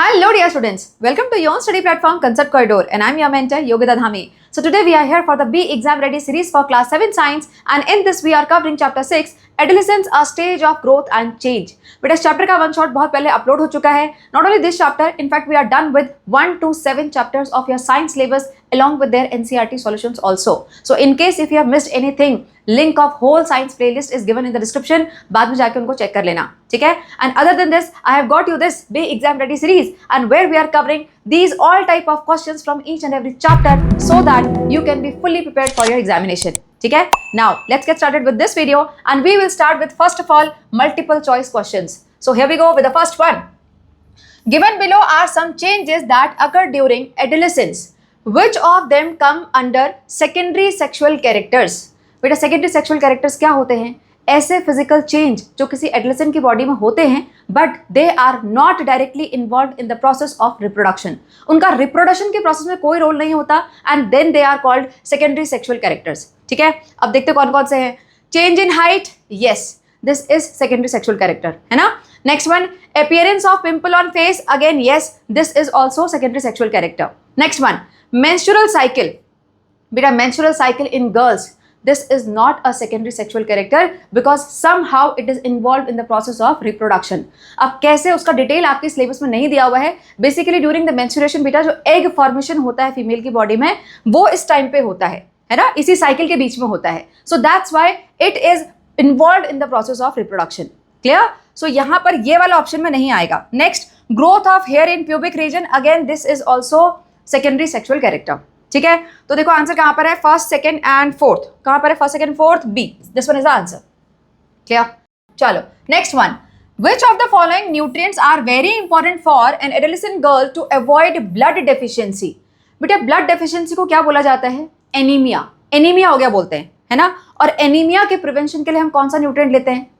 Hello dear students, welcome to your own study platform Concept Corridor and I'm your mentor Yogita Dhami. So today we are here for the B Exam Ready series for class 7 science and in this we are covering chapter 6 Adolescence a stage of growth and change. But इस chapter का one shot बहुत पहले upload हो चुका है. Not only this chapter, in fact we are done with 1 to 7 chapters of your science syllabus along with their NCERT solutions also. So in case if you have missed anything, link of whole science playlist is given in the description. बाद में जाके उनको check कर लेना, ठीक है? And other than this, I have got you this B Exam Ready series and where we are covering these all type of questions from each and every chapter so that you can be fully prepared for your examination. ठीक है? Now let's get started with this video and we will start with first of all multiple choice questions. So here we go with the first one. Given below are some changes that occur during adolescence. Which of them come under secondary sexual characters? बेटा secondary sexual characters क्या होते हैं? ऐसे physical change जो किसी adolescent की body में होते हैं but they are not directly involve in the process of reproduction. उनका रिप्रोडक्शन के प्रोसेस में कोई रोल नहीं होता and then they are called secondary sexual characters. ठीक है, अब देखते कौन कौन से हैं. Change in height, yes this is secondary sexual character, है ना. Next one, appearance of pimple on face, again yes this is also secondary sexual character. Next one, menstrual cycle. बेटा menstrual cycle in girls, this is not a secondary sexual character because somehow it is involved in the process of reproduction. अब कैसे उसका detail आपके syllabus में नहीं दिया हुआ है. बेसिकली ड्यूरिंग द मेंस्ट्रुएशन बेटा जो एग फॉर्मेशन होता है फीमेल की बॉडी में वो इस टाइम पे होता है ना, इसी साइकिल के बीच में होता है. So that's why it is involve in the process of reproduction. Clear? So यहाँ पर ये वाला ऑप्शन में नहीं आएगा. Next, growth of hair in pubic region, again this is also secondary sexual character. ठीक है, तो देखो आंसर कहां पर है, फर्स्ट सेकंड एंड फोर्थ. कहां पर है first second fourth? B, this one is the answer. Clear? चलो next one, which of the following nutrients are very important for an adolescent girl to avoid blood deficiency. बेटा blood deficiency को क्या बोला जाता है? एनीमिया. एनीमिया हो गया बोलते हैं, है ना. और एनीमिया के प्रिवेंशन के लिए हम कौन सा न्यूट्रिएंट लेते हैं?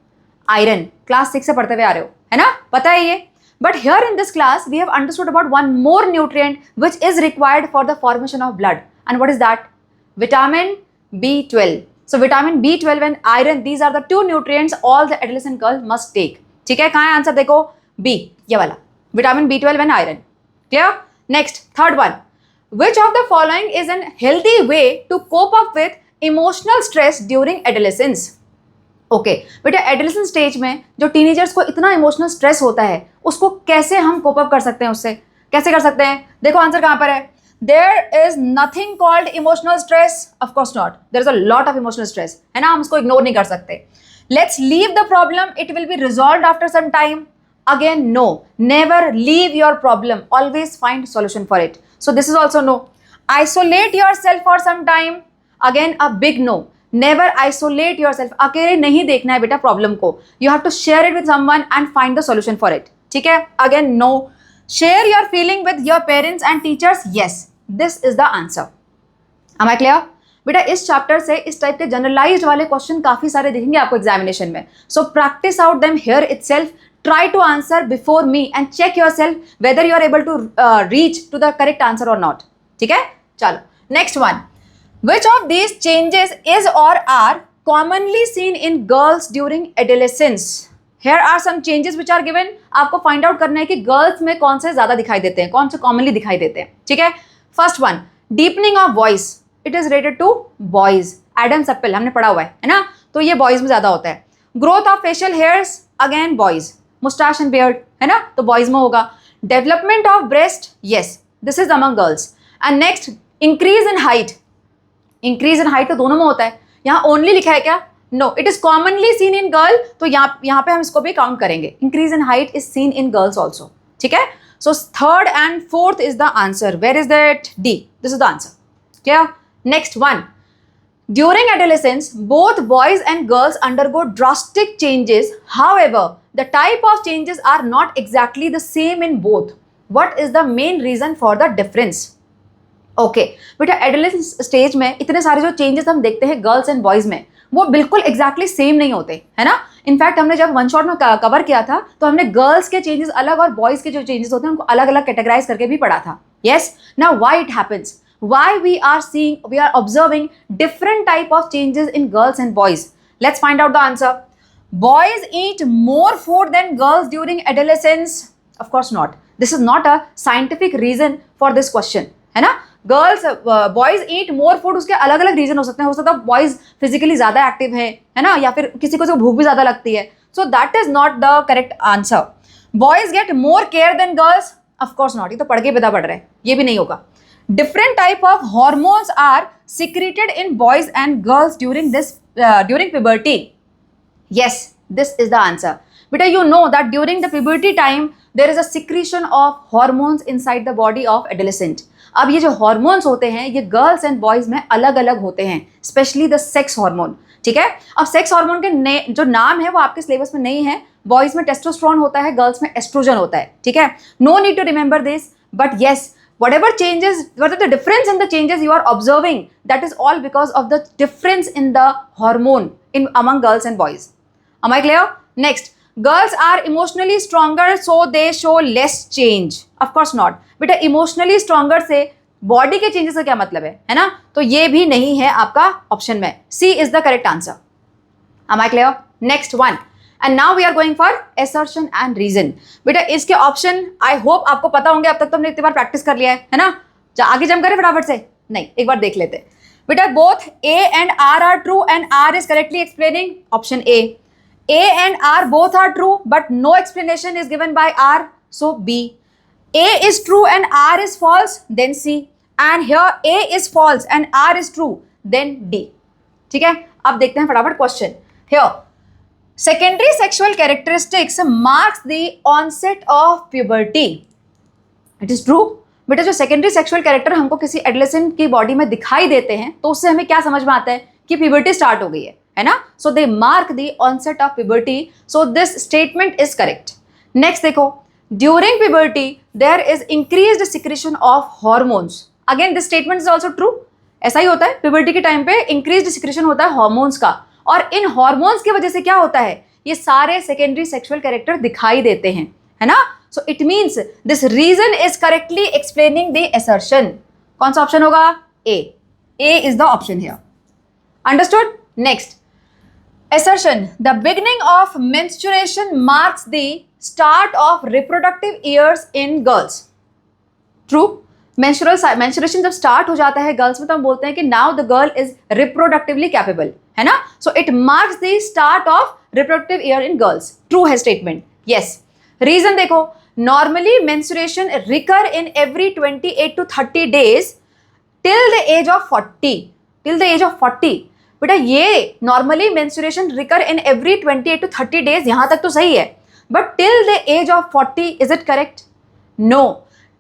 आयरन. क्लास 6 से पढ़ते हुए आ रहे हो, है ना, पता है ये. But here in this class, we have understood about one more nutrient which is required for the formation of blood. And what is that? Vitamin B12. So vitamin B12 and iron, these are the two nutrients all the adolescent girls must take. ठीक है, कहाँ है answer? देखो B, ये वाला. Vitamin B12 and iron. Clear? Next, third one. Which of the following is a healthy way to cope up with emotional stress during adolescence? Okay बेटा, adolescent stage में जो टीनेजर्स को इतना इमोशनल स्ट्रेस होता है उसको कैसे हम कोप अप कर सकते हैं, उससे कैसे कर सकते हैं? देखो आंसर कहां पर है. There is nothing called emotional stress, of course not. There is a lot of emotional stress, है ना, हम उसको इग्नोर नहीं कर सकते. Let's leave the problem, it will be resolved after some time. Again no, never leave your problem, always find solution for it. So this is also no. Isolate yourself for some time, again a big no. Never isolate yourself, अकेले नहीं देखना है बेटा problem को. You have to share it with someone and find the solution for it. ठीक है, again no. Share your feeling with your parents and teachers, yes this is the answer. Am I clear? बेटा इस chapter से इस type के generalised वाले question काफी सारे दिखेंगे आपको एग्जामिनेशन में. So practise out them here itself. Try to answer before me and check yourself whether you are able to reach to the correct answer और नॉट. ठीक है, चलो next one. Which of these changes is or are commonly seen in girls during adolescence? Here are some changes which are given. आपको find out करना है कि girls में कौन से ज़्यादा दिखाई देते हैं, कौन से commonly दिखाई देते हैं. ठीक है, first one, deepening of voice. It is related to boys. Adam's apple हमने पढ़ा हुआ है ना, तो ये boys में ज़्यादा होता है. Growth of facial hairs, again boys. Mustache and beard, है ना, तो boys में होगा. Development of breast, yes, this is among girls. And next, increase in height. Increase in height तो दोनों में होता है, यहाँ ओनली लिखा है क्या? No, it is commonly seen in girl, तो यहाँ पे हम इसको भी काउंट करेंगे. Increase in height is seen in girls also. ठीक है, so third and fourth is the answer. Where is that? D, this is the answer. क्या? Next one, during adolescence both boys and girls undergo drastic changes, however the type of changes are not exactly the same in both. What is the main reason for the difference? Okay बेटा, adolescence stage में इतने सारे जो changes हम देखते हैं girls and boys में वो बिल्कुल एग्जैक्टली सेम नहीं होते, है ना. इनफैक्ट हमने जब वन शॉट में कवर किया था तो हमने गर्ल्स के चेंजेस अलग और बॉयज के जो चेंजेस होते हैं उनको अलग अलग कैटेगराइज करके भी पढ़ा था. Yes, now why it happens, why we are observing different type of changes in girls and boys. Let's find out the answer. Boys eat more food than girls during adolescence, of course not. This is not a scientific reason for this question, है ना. Girls boys eat more food, उसके अलग अलग reason हो सकते हैं. हो सकता है बॉयज फिजिकली ज्यादा एक्टिव है ना, या फिर किसी को भूख भी ज्यादा लगती है. So that is not the correct answer. Boys get more care than girls, of course not. ये तो पढ़ के पता पड़ रहा है, ये भी नहीं होगा. Different type of hormones are secreted in boys and girls during puberty. Yes, this is the answer. Beta, you know that during the puberty time there is a secretion of hormones inside the body of adolescent. अब ये जो hormones होते हैं ये girls and boys में अलग अलग होते हैं, especially the sex hormone. ठीक है. अब सेक्स हार्मोन के जो नाम है वो आपके सिलेबस में नहीं है. बॉयज में टेस्टोस्टेरोन होता है, गर्ल्स में एस्ट्रोजन होता है. ठीक है. No need to remember this, but yes, whatever changes, whatever the difference in the changes you are observing, that is all because of the difference in the hormone among girls and boys. Am I clear? Next, girls are emotionally stronger so they show less change. Of course not. बेटा emotionally stronger से body के changes का क्या मतलब है ना. तो ये भी नहीं है आपका ऑप्शन में. C is the correct answer. Am I clear? Next one. And now we are going for assertion and reason. बेटा इसके ऑप्शन आई होप आपको पता होंगे, अब तक तो हमने इतनी बार प्रैक्टिस कर लिया है ना. आगे जम करें फटाफट से, नहीं एक बार देख लेते. बेटा both A and R are true and R is correctly explaining. Option A. A and R both are true but no explanation is given by R, so B. A is true and R is false, then C. And here A is false and R is true, then D. ठीक है. अब देखते हैं फटाफट question. Here secondary sexual characteristics marks the onset of puberty. It is true. बेटा जो secondary sexual character हमको किसी एडोलेसेंट की बॉडी में दिखाई देते हैं तो उससे हमें क्या समझ में आता है कि प्यूबर्टी स्टार्ट हो गई है ना. So they mark the onset of puberty, so this statement is correct. Next देखो, during puberty there is increased secretion of hormones. Again this statement is also true. ऐसा ही होता है, प्यूबर्टी के टाइम पे इंक्रीज्ड सिक्रेशन होता है hormones का, और इन हॉर्मोन्स की वजह से क्या होता है, ये सारे सेकेंडरी सेक्सुअल कैरेक्टर दिखाई देते हैं, है ना. So it means this reason is correctly explaining the assertion. कौन सा ऑप्शन होगा? A. A is the option here. Understood. Next, assertion. The beginning of menstruation marks the start of reproductive years in girls. True. menstruation जब start हो जाता है girls में तो हम बोलते हैं कि now the girl is reproductively capable, है ना. So it marks the start of reproductive year in girls. True है statement. Yes. Reason देखो, normally menstruation recur in every 28 to 30 days till the age of 40. Till the age of 40. बेटा ये normally menstruation recur in every 28 to 30 days, यहां तक तो सही है, but till the age of 40 is it correct? No,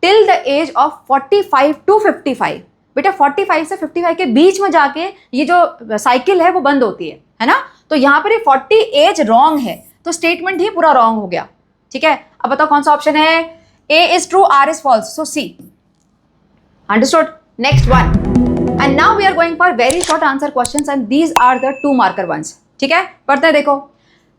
till the age of 45 to 55. बेटा 45 से 55 के बीच में जाके ये जो साइकिल है वो बंद होती है ना. तो यहाँ पर ये 40 एज रॉन्ग है, तो स्टेटमेंट ही पूरा रॉन्ग हो गया. ठीक है. अब बताओ कौन सा ऑप्शन है? A is true, R is false, so C. Understood. Next one. And now we are going for very short answer questions and these are the 2 marker ones. ठीक है, पढ़ते हैं. देखो,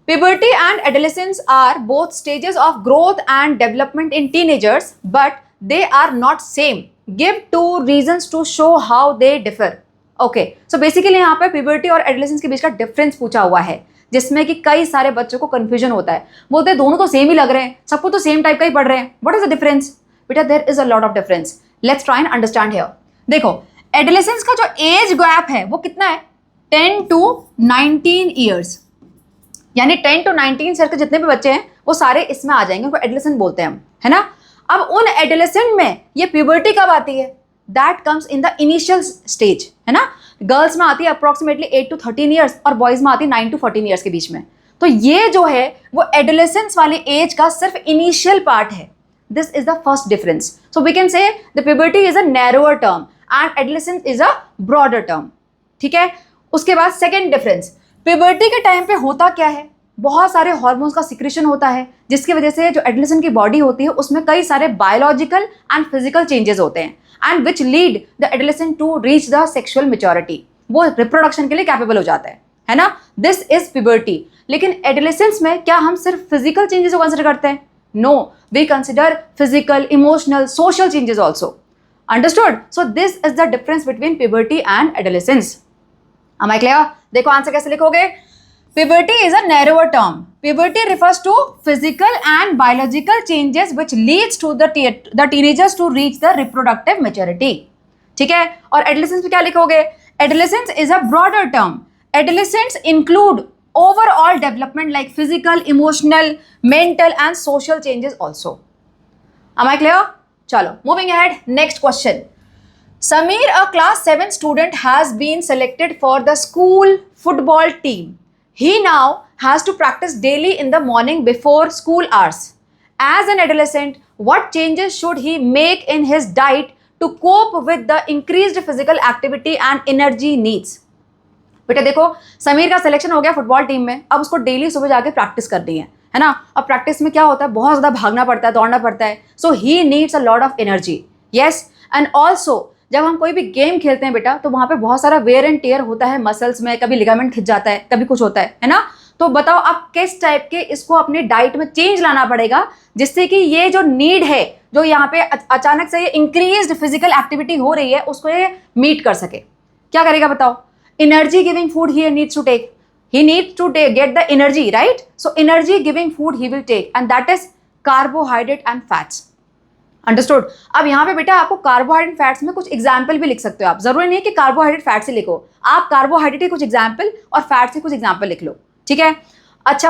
puberty and adolescence are both stages of growth and development in teenagers, but they are not same. Give 2 reasons to show how they differ. Okay, so basically यहाँ पे puberty और adolescence के बीच का difference पूछा हुआ है, जिसमें कि कई सारे बच्चों को confusion होता है. बोलते हैं दोनों तो सेम ही लग रहे हैं, सबको तो सेम टाइप का ही पढ़ रहे हैं. What is the difference? बेटा there is a lot of difference. Let's try and understand here. देखो, एडोलेसेंस का जो एज गैप है वो कितना है? 10 to 19 ईयर्स. यानी 10 to 19 ईयर के जितने भी बच्चे हैं वो सारे इसमें आ जाएंगे, उनको एडोलेसेंट बोलते हैं हम, है ना. अब उन एडोलेसेंट में ये प्यूबर्टी कब आती है? That comes in the initial stage, है ना. गर्ल्स में आती है अप्रोक्सीमेटली 8 to 13 ईयर्स और बॉयज में आती है 9 to 14 ईयर्स के बीच में. तो ये जो है वो एडोलेसेंस वाले एज का सिर्फ इनिशियल पार्ट है. This is the first difference. So we can say the puberty is a narrower term and adolescence is a broader term. ठीक है. उसके बाद सेकेंड डिफरेंस, प्यूबर्टी के टाइम पे होता क्या है? बहुत सारे हार्मोन्स का सिक्रेशन होता है, जिसकी वजह से जो एडोलेसेंट की बॉडी होती है उसमें कई सारे बायोलॉजिकल एंड फिजिकल चेंजेस होते हैं, and which lead the adolescent to reach the sexual maturity. वो रिप्रोडक्शन के लिए कैपेबल हो जाता है ना. This is puberty. लेकिन एडोलेसेंस में क्या हम सिर्फ फिजिकल चेंजेस को कंसिडर करते हैं? No, we consider physical, emotional, social changes also. Understood? So this is the difference between puberty and adolescence. Am I clear? देखो आंसर कैसे लिखोगे. Puberty is a narrower term. Puberty refers to physical and biological changes which leads to the teenagers to reach the reproductive maturity. ठीक है, और adolescence पे क्या लिखोगे? Adolescence is a broader term. Adolescents include overall development like physical, emotional, mental and social changes also. Am I clear? Chalo, moving ahead. Next question. Samir, a class 7 student, has been selected for the school football team. He now has to practice daily in the morning before school hours. As an adolescent, what changes should he make in his diet to cope with the increased physical activity and energy needs? बेटा देखो, समीर का selection हो गया football team में, अब उसको daily सुबह जाके प्रैक्टिस करनी है ना। अब प्रैक्टिस में क्या होता है, बहुत ज़्यादा भागना पड़ता है, दौड़ना पड़ता है, so he needs a lot of energy. Yes, and also जब हम कोई भी गेम खेलते हैं बेटा, तो वहाँ पे बहुत सारा वेयर एंड टेयर होता है मसल्स में, कभी लिगामेंट खिंच जाता है, कभी कुछ होता है ना। तो बताओ आप किस टाइप के इसको अपने डाइट में चेंज लाना पड़ेगा, जिससे कि ये जो नीड है, जो यहाँ पे अचानक से ये इंक्रीज्ड फिजिकल एक्टिविटी हो रही है, उसको ये मीट कर सके। क्या करेगा बताओ? Energy giving food he needs to take, he needs to get the energy, right? So energy giving food he will take, and that is carbohydrate and fats. Understood? अब यहाँ पे बेटा आपको कार्बोहाइड्रेट फैट्स में कुछ एग्जाम्पल भी लिख सकते हो आप, जरूरी नहीं है कि कार्बोहाइड्रेट फैट्स ही लिखो, आप कार्बोहाइड्रेट के कुछ एग्जाम्पल और फैट्स के कुछ एग्जाम्पल लिख लो, ठीक है। अच्छा,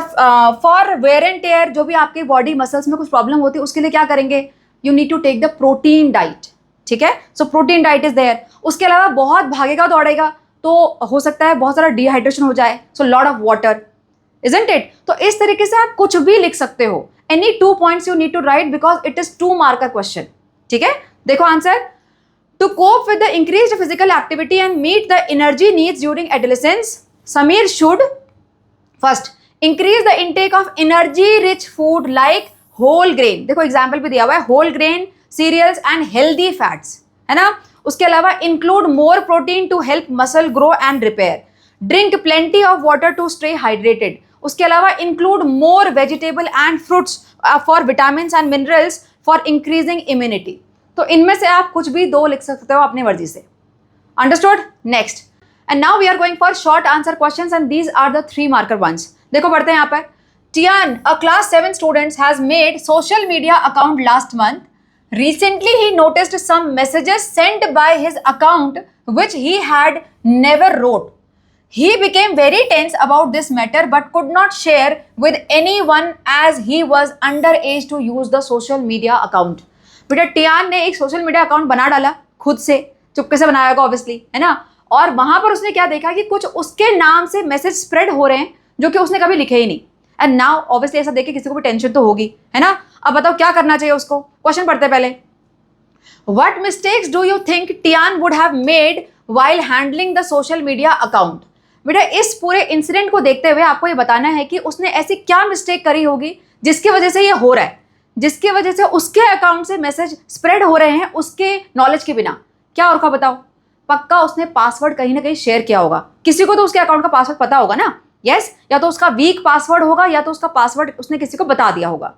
फॉर वेयर एंड टेयर, जो भी आपकी बॉडी मसल्स में कुछ प्रॉब्लम होती है, उसके लिए क्या करेंगे? You need to take the protein diet, ठीक है। So protein diet is there. उसके अलावा बहुत भागेगा दौड़ेगा तो हो सकता है बहुत सारा डिहाइड्रेशन हो जाए, so lot of water, isn't it? तो इस तरीके से आप कुछ भी लिख सकते हो। Any 2 points you need to write because it is 2 marker question, ठीक है। देखो answer, to cope with the increased physical activity and meet the energy needs during adolescence, Sameer should first increase the intake of energy rich food like whole grain, देखो example भी दिया हुआ है, whole grain cereals and healthy fats, है ना। उसके अलावा include more protein to help muscle grow and repair, drink plenty of water to stay hydrated. उसके अलावा include more vegetable and fruits for vitamin and minerals for increasing immunity. तो इनमें से आप कुछ भी 2 लिख सकते हो अपनी मर्जी से। Understood? Next, and now we are going for short answer questions and these are the 3 marker ones। देखो पढ़ते हैं यहाँ पर। Tian, a class 7 student, has made social media account last month. Recently, he noticed some messages sent by his account which he had never wrote. He became very tense about this matter but could not share with anyone as he was underage to use the social media account. बेटा Tian ने एक social media account बना डाला खुद से, चुपके से बनाया होगा ऑब्वियसली, है ना। और वहां पर उसने क्या देखा कि कुछ उसके नाम से मैसेज स्प्रेड हो रहे हैं जो कि उसने कभी लिखे ही नहीं। एंड नाउ ऑब्वियसली ऐसा देख के किसी को भी टेंशन तो होगी, है ना। अब बताओ क्या करना चाहिए उसको। क्वेश्चन पढ़ते पहले। What mistakes do you think Tian would have made while handling the social media account? बेटा इस पूरे इंसिडेंट को देखते हुए आपको ये बताना है कि उसने ऐसी क्या मिस्टेक करी होगी जिसकी वजह से ये हो रहा है, जिसकी वजह से उसके अकाउंट से मैसेज स्प्रेड हो रहे हैं उसके नॉलेज के बिना। क्या और का बताओ? पक्का उसने पासवर्ड कहीं ना कहीं शेयर किया होगा, किसी को तो उसके अकाउंट का पासवर्ड पता होगा ना। यस, या तो उसका वीक पासवर्ड होगा या तो उसका पासवर्ड उसने किसी को बता दिया होगा,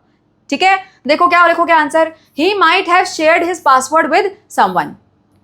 ठीक है। देखो क्या लिखोगे answer, he might have shared his password with someone.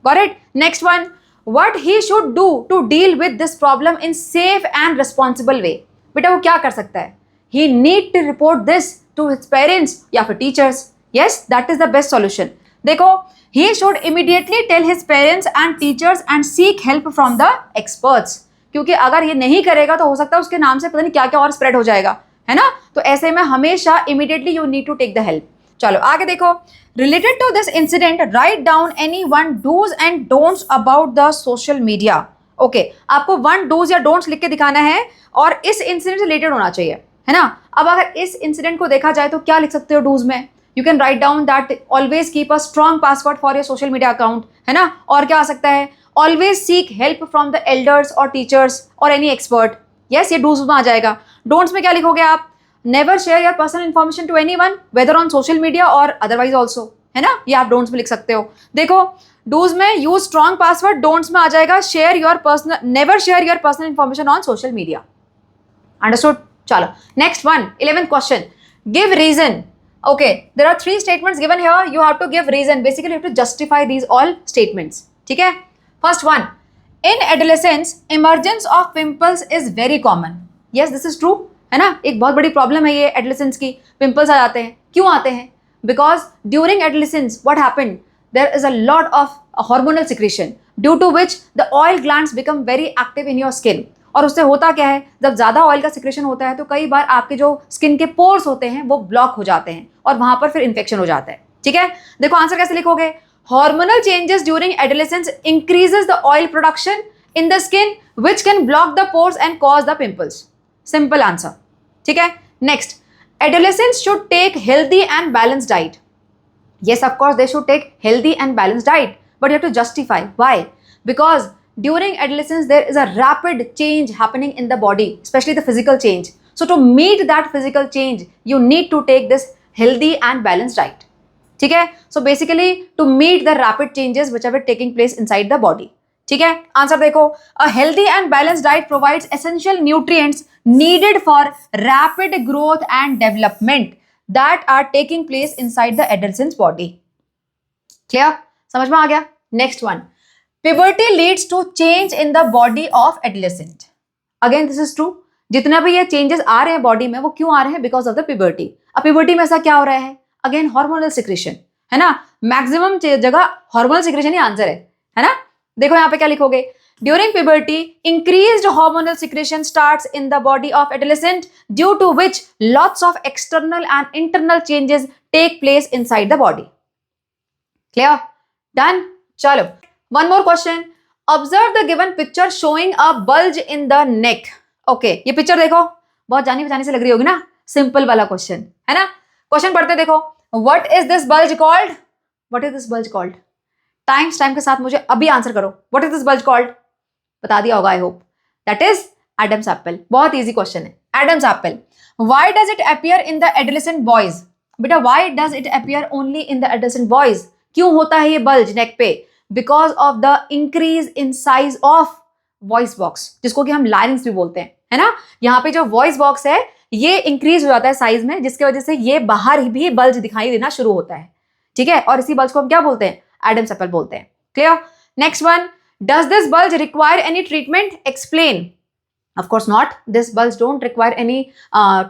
Got it? Next one, what he should do to deal with this problem in safe and responsible way. बेटा वो क्या कर सकता है? He need to report this to his parents या फिर teachers. Yes, that is the best solution. देखो, he should immediately tell his parents and teachers and seek help from the experts, क्योंकि अगर ये नहीं करेगा तो हो सकता है उसके नाम से पता नहीं क्या क्या और स्प्रेड हो जाएगा, है ना। तो ऐसे में हमेशा immediately you need to take the help. चलो आगे देखो। Related to this incident write down any 1 do's and don'ts about the social media. Okay, आपको 1 do's या डोंट्स लिख के दिखाना है और इस इंसिडेंट से रिलेटेड होना चाहिए, है ना। अब अगर इस इंसिडेंट को देखा जाए तो क्या लिख सकते हो डूज में? You can write down that always keep a strong password for your social media account, है ना। और क्या आ सकता है? Always seek help from the elders और टीचर्स और एनी एक्सपर्ट। यस, ये डूज में आ जाएगा। डोंट्स में क्या लिखोगे आप? Never share your personal information to anyone whether on social media और अदरवाइज ऑल्सो, है ना। ये आप डोंट्स में लिख सकते हो। देखो, डूज में यूज स्ट्रॉन्ग पासवर्ड, डोंट्स में आ जाएगा share your personal, never share your personal information on social media. Understood? चलो next one, 11th question, give reason. Okay, there are 3 statements given here. You have to give reason. Basically, you have to justify these all statements. ठीक है? First one, in adolescence, emergence of pimples is very common. Yes this is true, है ना. एक बहुत बड़ी problem है ये adolescence की. पिंपल्स आ जाते हैं. क्यों आते हैं? Because during adolescence what happened, there is a lot of hormonal secretion due to which the oil glands become very active in your skin. और उससे होता क्या है, जब ज़्यादा ऑयल का सिक्रेशन होता है तो कई बार आपके जो स्किन के पोर्स होते हैं वो ब्लॉक हो जाते हैं और वहां पर फिर इन्फेक्शन हो जाता है. ठीक है, देखो आंसर कैसे लिखोगे. Hormonal changes during adolescence increases the oil production in the skin which can block the pores and cause the pimples. Simple answer. ठीक है, next, adolescents should take healthy and balanced diet. Yes, of course, they should take healthy and balanced diet, but you have to justify. Why? Because during adolescence, there is a rapid change happening in the body, especially the physical change. So to meet that physical change, you need to take this healthy and balanced diet. ठीक है? So basically, to meet the rapid changes which are taking place inside the body. ठीक है, answer देखो. A healthy and balanced diet provides essential nutrients needed for rapid growth and development that are taking place inside the adolescent's body. Clear? समझ में आ गया? Next one. Puberty leads to change in the body of adolescent. Again, this is true. जितना भी ये changes आ रहे हैं body में, वो क्यों आ रहे हैं? Because of the puberty. अब puberty में ऐसा क्या हो रहा है? Again, hormonal secretion, है ना. मैक्सिमम जगह hormonal secretion ही आंसर है ना. देखो यहाँ पे क्या लिखोगे. During puberty, increased hormonal secretion starts in the body of adolescent, due to which lots of external and internal changes take place inside the body. Clear? Done? चलो. One more question. Observe the given picture showing a bulge in the neck. Okay, ये picture देखो, बहुत जानी पहचानी से लग रही होगी ना. सिंपल वाला क्वेश्चन है ना. क्वेश्चन पढ़ते देखो. What is this bulge called? What is this bulge called? Time के साथ मुझे अभी आंसर करो. What is this bulge called? बता दिया होगा I hope. That is Adam's apple. बहुत इजी क्वेश्चन है. Adam's apple. Why does it appear in the adolescent boys? बेटा why does it appear only in the adolescent boys? क्यों होता है ये बल्ज नेक पे? Because of the increase in size of voice box, जिसको कि हम लारिंक्स भी बोलते हैं, है ना. यहाँ पे जो वॉइस बॉक्स है ये इंक्रीज हो जाता है साइज में, जिसकी वजह से ये बाहर भी बल्ज दिखाई देना शुरू होता है. ठीक है, और इसी बल्ज को हम क्या बोलते हैं? एडम्स एप्पल बोलते हैं. Clear? Next one. Does this bulge require any treatment? Explain. Of course not. This bulge don't require any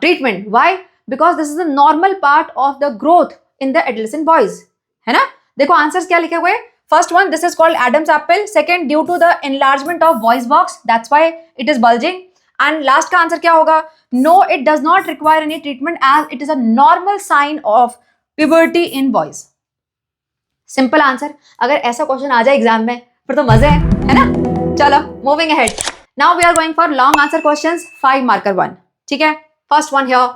treatment. Why? Because this is a normal part of the growth in the adolescent boys. है ना? देखो answers क्या लिखे हुए. First one, this is called Adam's apple. Second, due to the enlargement of voice box, that's why it is bulging. And last का answer क्या होगा? No, it does not require any treatment as it is a normal sign of puberty in boys. Simple answer. अगर ऐसा question आ जाए exam में फिर तो मजे है ना. चलो moving ahead. Now we are going for long answer questions. 5 marker 1. ठीक है, first one here.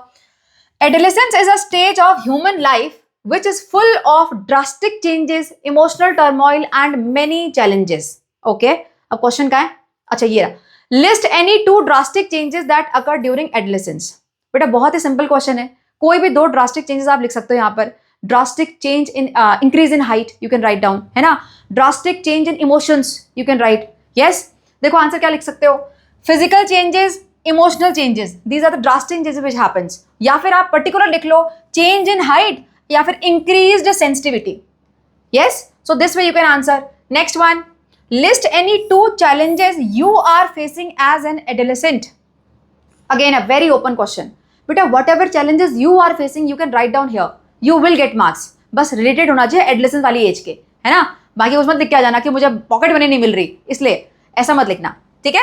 Adolescence is a stage of human life which is full of drastic changes, emotional turmoil and many challenges. Okay, अब question क्या है? अच्छा ये रहा. List any 2 drastic changes that occur during adolescence. बेटा बहुत ही simple question है. कोई भी 2 drastic changes आप लिख सकते हो यहाँ पर. Drastic change in increase in height you can write down, है ना. Drastic change in emotions you can write. Yes, देखो आंसर क्या लिख सकते हो. Physical changes, emotional changes, these are the drastic changes which happens. या फिर आप particular लिख लो change in height या फिर increased sensitivity. Yes, so this way you can answer. Next one, list any 2 challenges you are facing as an adolescent. Again a very open question. बेटा whatever challenges you are facing you can write down here. You will get marks. बस related होना चाहिए adolescence वाली as के, है ना. बाकी उसमें लिख के आ जाना कि मुझे पॉकेट मनी नहीं मिल रही इसलिए, ऐसा मत लिखना. ठीक है,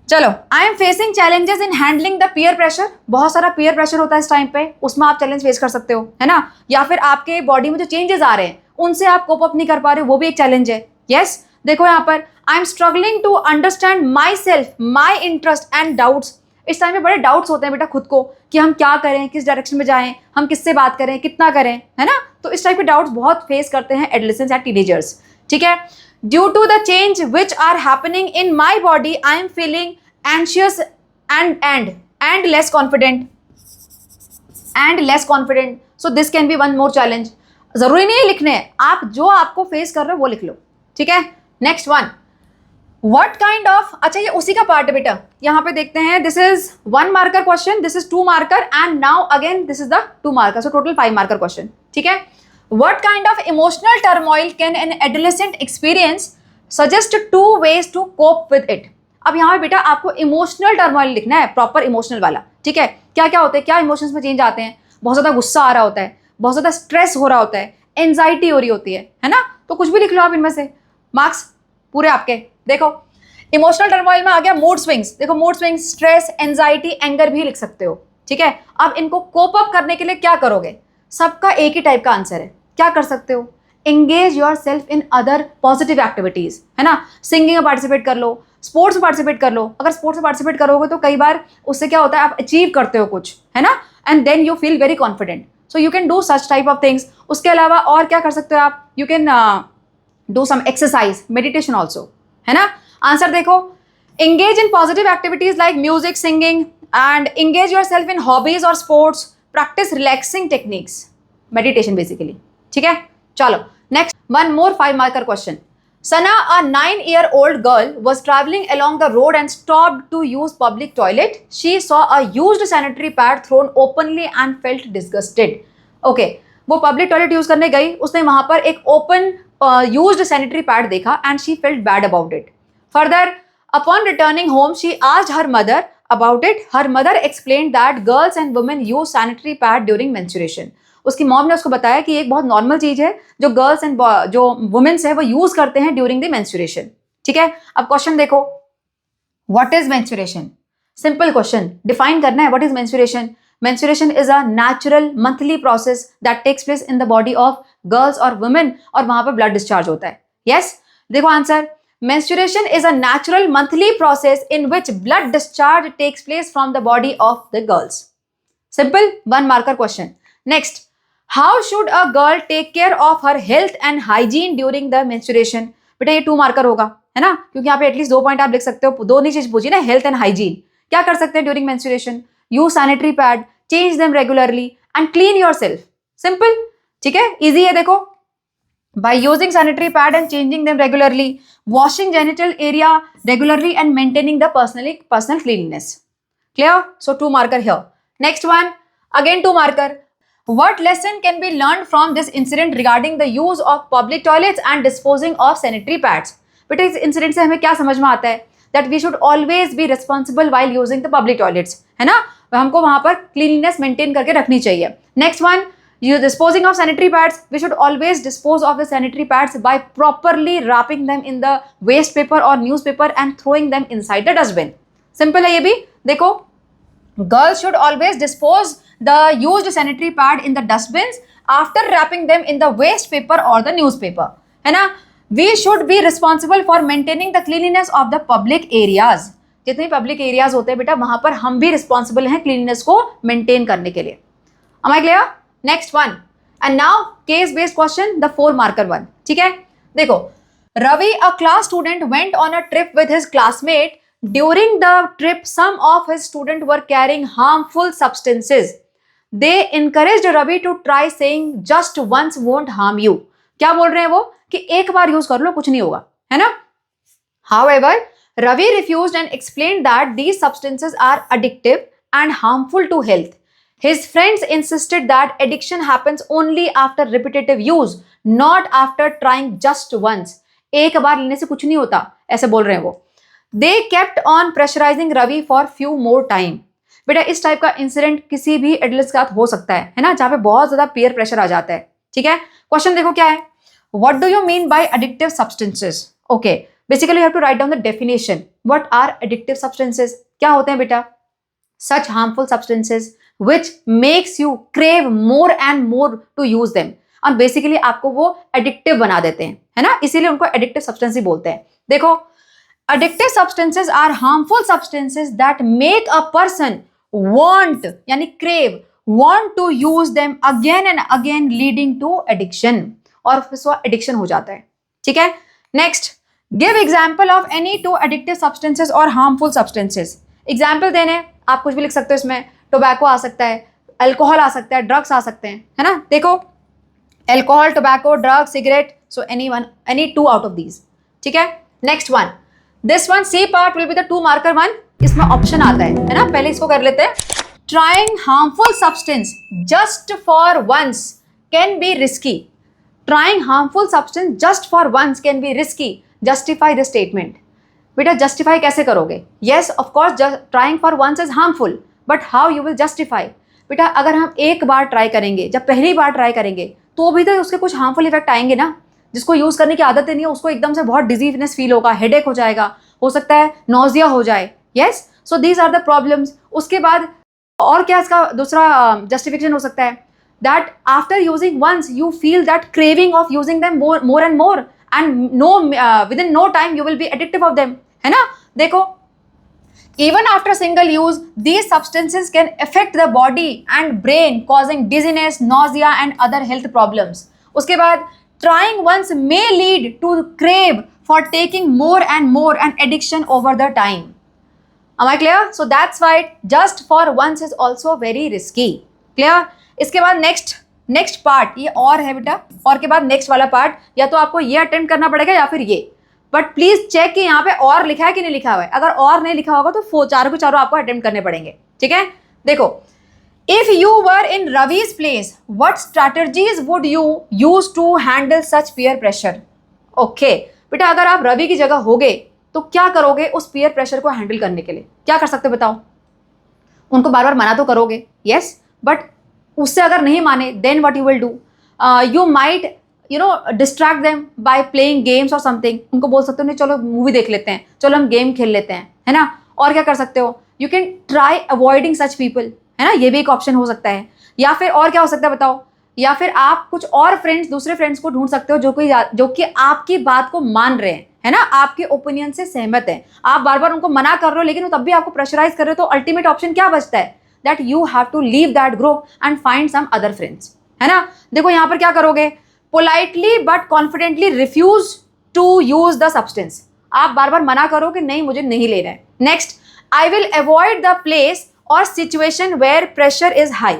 चलो. I am facing challenges in handling the peer pressure. बहुत सारा पीयर प्रेशर होता है इस टाइम पे, उसमें आप चैलेंज फेस कर सकते हो, है ना. या फिर आपके बॉडी में जो चेंजेस आ रहे हैं उनसे आप कोप अप नहीं कर पा रहे हो, वो भी एक चैलेंज है. यस, देखो यहाँ पर I am struggling to understand myself, my interest and doubts. इस टाइम में बड़े डाउट्स होते हैं बेटा खुद को कि हम क्या करें, किस डायरेक्शन में जाएं, हम किससे बात करें, कितना करें, है ना. तो इस टाइप के डाउट्स बहुत फेस करते हैं एडोलेसेंट्स या टीनेजर्स. ठीक है. Due to the change which are happening in my body I am feeling anxious and less confident. So this can be one more challenge. जरूरी नहीं है लिखने, आप जो आपको फेस कर रहे हो वो लिख लो. ठीक है. Next one, What kind of, अच्छा ये उसी का पार्ट है बेटा. यहाँ पे देखते हैं. This is 1 marker question, this is 2 marker and now again this is the 2 marker. So total 5 marker question. ठीक है. What kind of emotional turmoil can an adolescent experience? Suggest 2 ways to cope with it. अब यहाँ पे बेटा आपको emotional turmoil लिखना है, proper emotional वाला, ठीक है। क्या क्या होते हैं, क्या इमोशंस में चेंज आते हैं, बहुत ज़्यादा गुस्सा आ रहा होता है, बहुत ज़्यादा स्ट्रेस हो रहा होता है, एंजाइटी हो रही होती है ना। तो कुछ भी लिख लो आप इनमें से, मार्क्स पूरे आपके। देखो इमोशनल टर्मोइल में आ गया मूड स्विंग्स, देखो mood swings, stress, anxiety, anger भी लिख सकते हो, ठीक है। अब इनको कोप अप करने के लिए क्या करोगे, सबका एक ही टाइप का आंसर है, क्या कर सकते हो, engage your self in other positive activities, है ना। सिंगिंग में पार्टिसिपेट कर लो, स्पोर्ट्स में पार्टिसिपेट कर लो। अगर स्पोर्ट्स में पार्टिसिपेट करोगे तो कई बार उससे क्या होता है, आप अचीव करते हो कुछ, है ना, and then you feel very confident, so you can do such type of things. उसके अलावा और क्या कर सकते हो आप, you can do some exercise, meditation also, है ना। आंसर देखो, engage in positive activities like music, singing, and engage yourself in hobbies or sports, practice relaxing techniques, meditation basically, ठीक है। चलो next, one more 5 marker question. Sana, a 9-year-old girl, was traveling along the road and stopped to use public toilet. She saw a used sanitary pad thrown openly and felt disgusted. Okay, वो public toilet use करने गई, उसने वहां पर एक open used sanitary pad देखा and she felt bad about it. Further, upon returning home, she asked her mother about it. Her mother explained that girls and women use sanitary pad during menstruation. उसकी mom ने उसको बताया कि एक बहुत normal चीज है जो गर्ल्स एंड जो वुमेन्स है वो यूज करते हैं ड्यूरिंग द मेंस्ट्रुएशन, ठीक है। अब क्वेश्चन देखो, what is menstruation, simple question, define करना है what is menstruation. Menstruation is a natural monthly process that takes place in the body of girls और वुमेन, और वहां पर ब्लड डिस्चार्ज होता है। यस, देखो answer, menstruation is a natural monthly process in which blood discharge takes place from the body of the girls. Simple 1 marker question. Next, how should a girl take care of her health and hygiene during the menstruation? बेटा ये 2 marker होगा, है ना, क्योंकि यहाँ पे at least 2 point आप लिख सकते हो, दो नहीं चीज पूछी ना, हेल्थ एंड हाइजीन। क्या कर सकते हैं during menstruation, use sanitary pad, change them regularly and clean your self. Simple, ठीक है, इजी है। देखो, by using sanitary pad and changing them regularly, washing genital area regularly and maintaining the personal cleanliness. Clear? So 2 marker here. Next one, again 2 marker. What lesson can be learned from this incident regarding the use of public toilets and disposing of sanitary pads? बेटा इस incident से हमें क्या समझ में आता है, that we should always be responsible while using the public toilets, है ना, हमको वहां पर cleanliness maintain करके रखनी चाहिए। Next one, you disposing of sanitary pads, we should always dispose of the sanitary pads by properly wrapping them in the waste paper or newspaper and throwing them inside the dustbin. Simple है ये भी। देखो, girls should always dispose the used sanitary pad in the dustbins after wrapping them in the waste paper or the newspaper, है ना। We should be responsible for maintaining the cleanliness of the public areas. जितने public areas होते हैं बेटा वहां पर हम भी responsible हैं cleanliness को maintain करने के लिए। Am I clear? Next one, and now case based question, the 4 marker one, ठीक है। देखो, Ravi, a class student, went on a trip with his classmate. During the trip, some of his students were carrying harmful substances. They encouraged Ravi to try, saying just once won't harm you. क्या बोल रहे हैं वो कि एक बार use कर लो, कुछ नहीं होगा, है ना। However, Ravi refused and explained that these substances are addictive and harmful to health. His friends insisted that addiction happens only after repetitive use, not after trying just once. एक बार लेने से कुछ नहीं होता, ऐसे बोल रहे हैं वो। They kept on pressurizing Ravi for few more time. बेटा इस टाइप का इंसिडेंट किसी भी एडल्ट के साथ हो सकता है ना, जहाँ पे बहुत ज्यादा पीयर प्रेशर आ जाता है, ठीक है। क्वेश्चन देखो क्या है, What do you mean by addictive substances? Okay, basically you have to write down the definition. What are addictive substances? क्या होते हैं बेटा? Such harmful substances which makes you crave more and more to use them. और basically आपको वो addictive बना देते हैं, है ना, इसीलिए उनको एडिक्टिव सब्सटेंस ही बोलते हैं। देखो, addictive substances are harmful substances that make a person want, यानी crave, want to use them again and again, leading to addiction, और फिर वो एडिक्शन हो जाता है, ठीक है। Next, give example of any 2 addictive substances और हार्मफुल सब्सटेंसेस। एग्जाम्पल देने आप कुछ भी लिख सकते हो इसमें, टोबैको आ सकता है, अल्कोहल आ सकता है, ड्रग्स आ सकते हैं, है ना। देखो, alcohol, tobacco, drug, cigarette, so any 2 out of these, ठीक है। Next one, this one C part will be the 2 marker one. इसमें ऑप्शन आता है ना, पहले इसको कर लेते हैं। Trying harmful substance just for once can be risky. Trying harmful substance just for once can be risky, justify the statement. बेटा जस्टिफाई कैसे करोगे? Yes of course trying for once is harmful, but how you will justify? बेटा अगर हम एक बार try करेंगे, जब पहली बार ट्राई करेंगे तो भी तो उसके कुछ हार्मफुल इफेक्ट आएंगे ना। जिसको यूज़ करने की आदत नहीं है उसको एकदम से बहुत डिजीजनेस फील होगा, हेडेक हो जाएगा, हो सकता है नोजिया हो जाए। Yes, so these are the problems. उसके बाद और क्या इसका दूसरा जस्टिफिकेशन हो सकता है? That after using once you feel that craving of using them more and more, and no within no time you will be addictive of them, है ना। देखो, even after single use, these substances can affect the body and brain, causing dizziness, nausea and other health problems. उसके बाद trying once may lead to crave for taking more and more and addiction over the time. Am I clear? So that's why just for once is also very risky. Clear? इसके बाद next part ये और है बेटा, और के बाद next वाला part या तो आपको ये अटेम्प्ट करना पड़ेगा या फिर ये, बट प्लीज चेक कि यहाँ पे और लिखा है कि नहीं लिखा हुआ है। अगर और नहीं लिखा होगा तो चारों के चारों आपको अटेम्प्ट करने पड़ेंगे, ठीक है। देखो, if you were in Ravi's place what strategies would you use to handle such peer pressure? Okay बेटा, अगर आप रवि की जगह होगे तो क्या करोगे उस पीयर प्रेशर को हैंडल करने के लिए? क्या कर सकते हो बताओ? उनको बार बार मना तो करोगे, यस, बट उससे अगर नहीं माने then what you will do? You might distract them by playing games और समथिंग। उनको बोल सकते हो नहीं चलो मूवी देख लेते हैं, चलो हम गेम खेल लेते हैं, है ना। और क्या कर सकते हो? You can try avoiding such people, है ना, ये भी एक ऑप्शन हो सकता है। या फिर और क्या हो सकता है बताओ? या फिर आप कुछ और दूसरे फ्रेंड्स को ढूंढ सकते हो जो कि आपकी बात को मान रहे हैं, है ना, आपके ओपिनियन से सहमत है। आप बार बार उनको मना कर रहे हो लेकिन वो तब भी आपको प्रेशराइज कर रहे हो, तो अल्टीमेट ऑप्शन क्या बचता है? That you have to leave that group and find some other friends, है ना। देखो यहाँ पर क्या करोगे? politely but confidently refuse to use the substance. आप बार बार मना करो कि नहीं मुझे नहीं लेना है। Next, I will avoid the place or situation where pressure is high.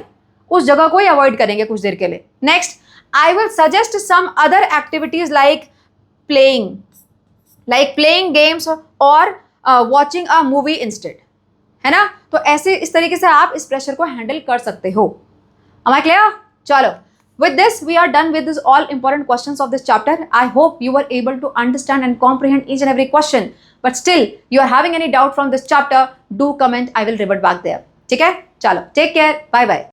उस जगह को ही अवॉइड करेंगे कुछ देर के लिए। Next, I will suggest some other activities like playing games or watching a movie instead, है ना। तो ऐसे इस तरीके से आप इस प्रेशर को हैंडल कर सकते हो। Am I clear? चलो, with this we are done with this all important questions of this chapter. I hope you were able to understand and comprehend each and every question, but still you are having any doubt from this chapter, do comment, I will revert back there. ठीक है, चलो, take care, bye bye.